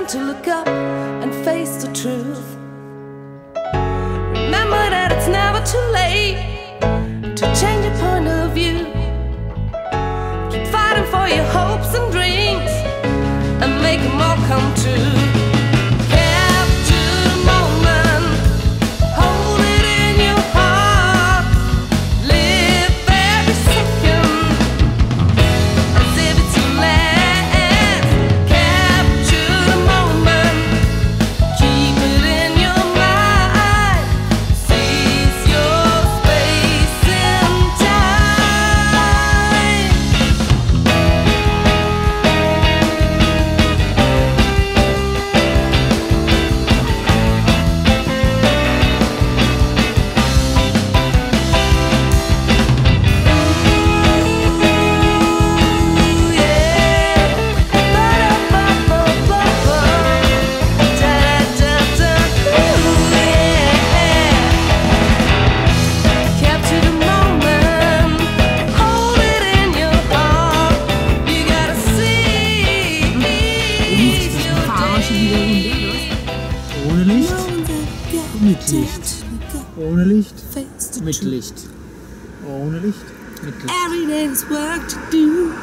time to look up and face the truth. Remember that it's never too late to change your point of view. Keep fighting for your hopes and dreams and make them all come true. Capture the moment, hold it in your heart, live every second as if it's your last. Capture the moment, keep it in your mind, seize your space and time. Capture the moment, hold it in your heart. You gotta seize your Ohne Licht, mit Licht. Ohne Licht, mit Licht. Ohne Licht, mit Licht. Every day there's work to do.